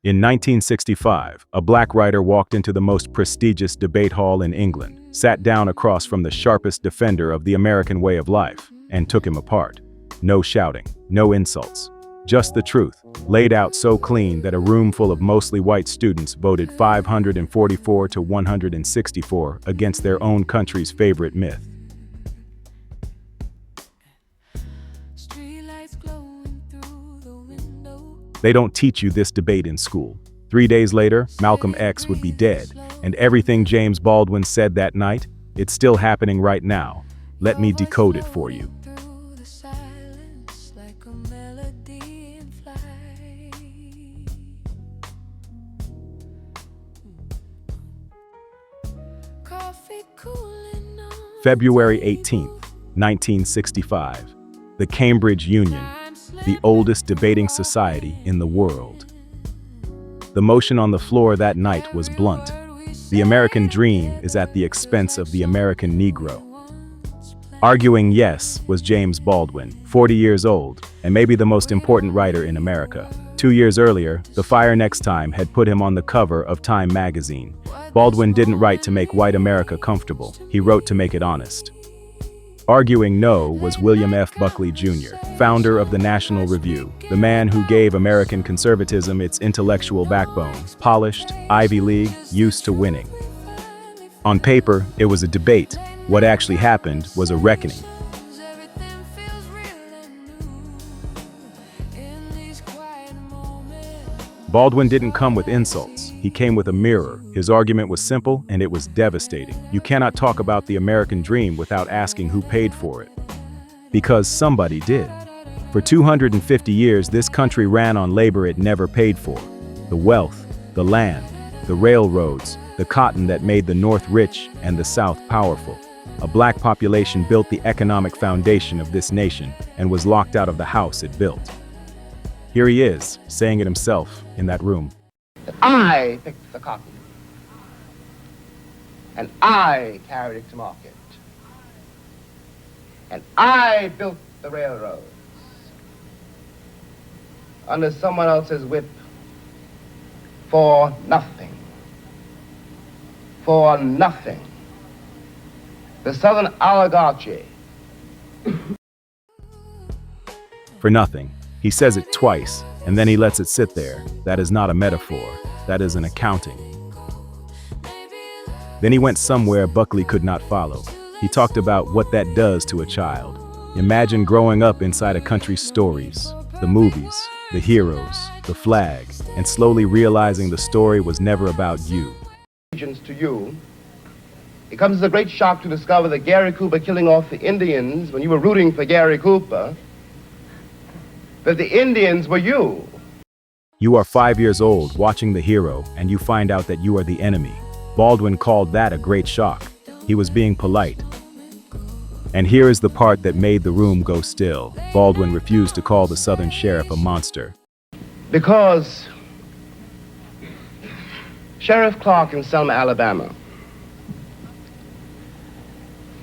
In 1965, a black writer walked into the most prestigious debate hall in England, sat down across from the sharpest defender of the American way of life, and took him apart. No shouting, no insults. Just the truth, laid out so clean that a room full of mostly white students voted 544 to 164 against their own country's favorite myth. They don't teach you this debate in school. 3 days later, Malcolm X would be dead, and everything James Baldwin said that night, it's still happening right now. Let me decode it for you. February 18th, 1965. The Cambridge Union, the oldest debating society in the world. The motion on the floor that night was blunt. The American dream is at the expense of the American Negro. Arguing yes was James Baldwin, 40 years old, and maybe the most important writer in America. 2 years earlier, The Fire Next Time had put him on the cover of Time magazine. Baldwin didn't write to make white America comfortable, he wrote to make it honest. Arguing no was William F. Buckley Jr., founder of the National Review, the man who gave American conservatism its intellectual backbone, polished, Ivy League, used to winning. On paper, it was a debate. What actually happened was a reckoning. Baldwin didn't come with insults. He came with a mirror. His argument was simple, and it was devastating. You cannot talk about the American dream without asking who paid for it. Because somebody did. For 250 years, this country ran on labor it never paid for. The wealth, the land, the railroads, the cotton that made the North rich and the South powerful. A black population built the economic foundation of this nation and was locked out of the house it built. Here he is, saying it himself in that room. I picked the cotton, and I carried it to market, and I built the railroads under someone else's whip for nothing. For nothing. The Southern oligarchy. For nothing. He says it twice, and then he lets it sit there. That is not a metaphor. That is an accounting. Then he went somewhere Buckley could not follow. He talked about what that does to a child. Imagine growing up inside a country's stories, the movies, the heroes, the flag, and slowly realizing the story was never about you. To you, it comes as a great shock to discover that Gary Cooper killing off the Indians when you were rooting for Gary Cooper, that the Indians were you. You are 5 years old watching the hero, and you find out that you are the enemy. Baldwin called that a great shock. He was being polite. And here is the part that made the room go still. Baldwin refused to call the Southern sheriff a monster. Because Sheriff Clark in Selma, Alabama,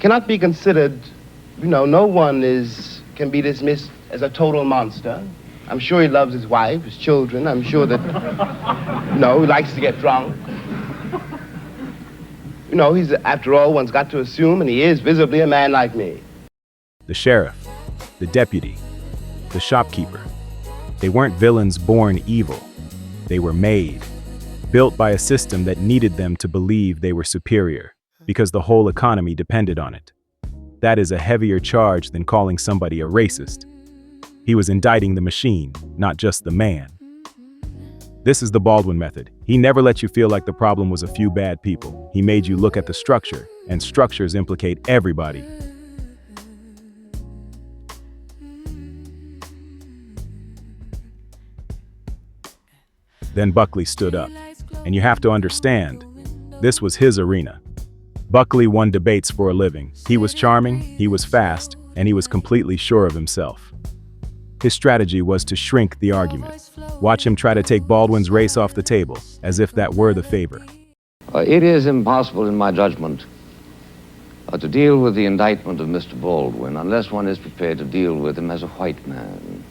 cannot be considered, no one can be dismissed as a total monster. I'm sure he loves his wife, his children. I'm sure that, he likes to get drunk. He's, after all, one's got to assume, and he is visibly a man like me. The sheriff, the deputy, the shopkeeper. They weren't villains born evil. They were made, built by a system that needed them to believe they were superior, because the whole economy depended on it. That is a heavier charge than calling somebody a racist. He was indicting the machine, not just the man. This is the Baldwin method. He never let you feel like the problem was a few bad people. He made you look at the structure, and structures implicate everybody. Then Buckley stood up. And you have to understand, this was his arena. Buckley won debates for a living. He was charming, he was fast, and he was completely sure of himself. His strategy was to shrink the argument. Watch him try to take Baldwin's race off the table, as if that were the favor. It is impossible, in my judgment, to deal with the indictment of Mr. Baldwin unless one is prepared to deal with him as a white man.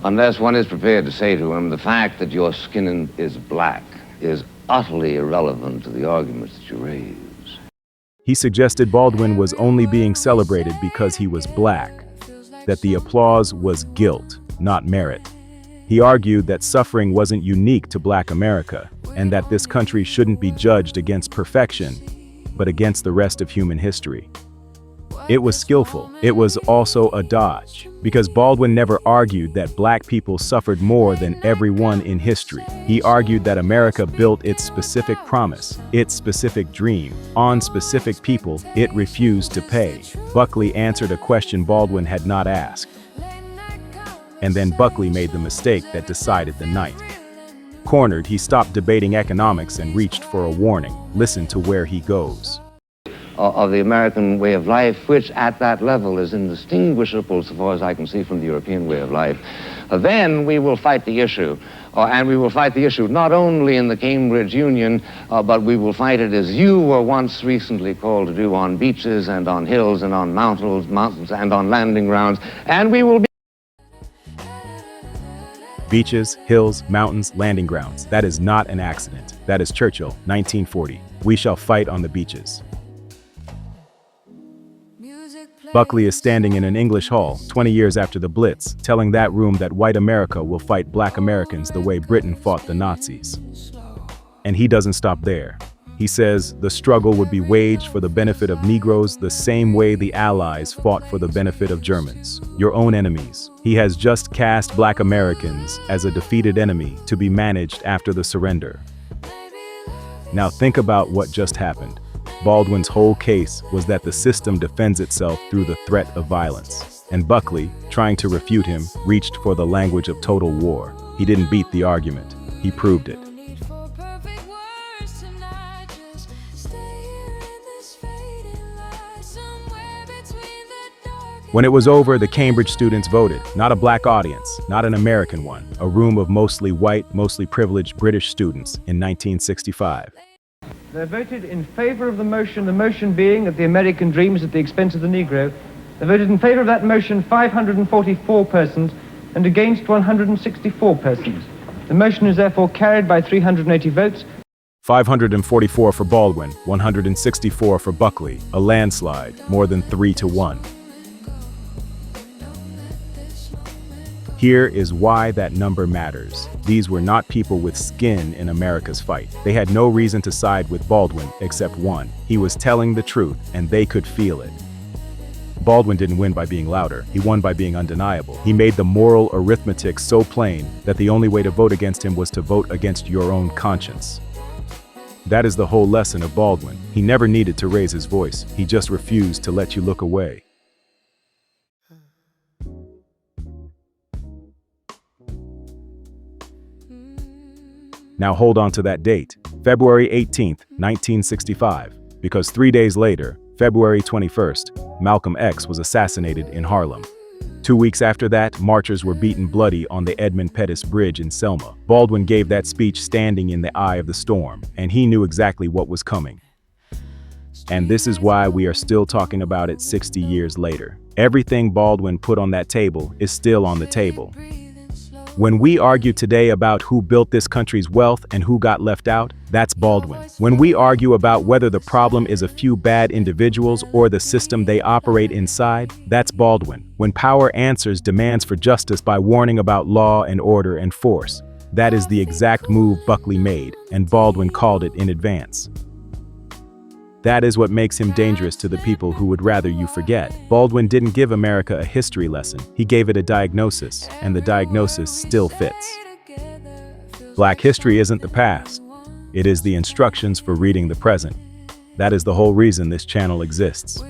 unless one is prepared to say to him, the fact that your skin is black is utterly irrelevant to the arguments that you raise. He suggested Baldwin was only being celebrated because he was black, that the applause was guilt, not merit. He argued that suffering wasn't unique to Black America, and that this country shouldn't be judged against perfection, but against the rest of human history. It was skillful. It was also a dodge, because Baldwin never argued that Black people suffered more than everyone in history. He argued that America built its specific promise, its specific dream, on specific people it refused to pay. Buckley answered a question Baldwin had not asked. And then Buckley made the mistake that decided the night. Cornered, he stopped debating economics and reached for a warning. Listen to where he goes. Of the American way of life, which at that level is indistinguishable, so far as I can see, from the European way of life, then we will fight the issue. And we will fight the issue not only in the Cambridge Union, but we will fight it as you were once recently called to do, on beaches and on hills and on mountains and on landing grounds. And we will be Beaches, hills, mountains, landing grounds. That is not an accident. That is Churchill, 1940. We shall fight on the beaches. Buckley is standing in an English hall, 20 years after the Blitz, telling that room that white America will fight Black Americans the way Britain fought the Nazis. And he doesn't stop there. He says the struggle would be waged for the benefit of Negroes the same way the Allies fought for the benefit of Germans, your own enemies. He has just cast Black Americans as a defeated enemy to be managed after the surrender. Now think about what just happened. Baldwin's whole case was that the system defends itself through the threat of violence. And Buckley, trying to refute him, reached for the language of total war. He didn't beat the argument. He proved it. When it was over, the Cambridge students voted. Not a Black audience, not an American one. A room of mostly white, mostly privileged British students in 1965. They voted in favor of the motion being that the American dream is at the expense of the Negro. They voted in favor of that motion 544 persons and against 164 persons. The motion is therefore carried by 380 votes. 544 for Baldwin, 164 for Buckley, a landslide, more than 3-1. Here is why that number matters. These were not people with skin in America's fight. They had no reason to side with Baldwin except one. He was telling the truth, and they could feel it. Baldwin didn't win by being louder. He won by being undeniable. He made the moral arithmetic so plain that the only way to vote against him was to vote against your own conscience. That is the whole lesson of Baldwin. He never needed to raise his voice. He just refused to let you look away. Now hold on to that date, February 18th, 1965, because 3 days later, February 21st, Malcolm X was assassinated in Harlem. 2 weeks after that, marchers were beaten bloody on the Edmund Pettus Bridge in Selma. Baldwin gave that speech standing in the eye of the storm, and he knew exactly what was coming. And this is why we are still talking about it 60 years later. Everything Baldwin put on that table is still on the table. When we argue today about who built this country's wealth and who got left out, that's Baldwin. When we argue about whether the problem is a few bad individuals or the system they operate inside, that's Baldwin. When power answers demands for justice by warning about law and order and force, that is the exact move Buckley made, and Baldwin called it in advance. That is what makes him dangerous to the people who would rather you forget. Baldwin didn't give America a history lesson. He gave it a diagnosis, and the diagnosis still fits. Black history isn't the past. It is the instructions for reading the present. That is the whole reason this channel exists.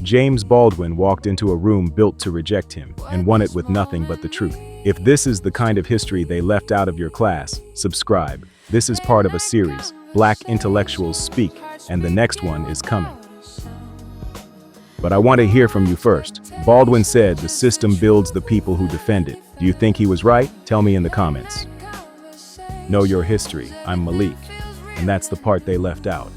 James Baldwin walked into a room built to reject him and won it with nothing but the truth. If this is the kind of history they left out of your class, subscribe. This is part of a series, Black Intellectuals Speak, and the next one is coming. But I want to hear from you first. Baldwin said the system builds the people who defend it. Do you think he was right? Tell me in the comments. Know your history. I'm Malik, and that's the part they left out.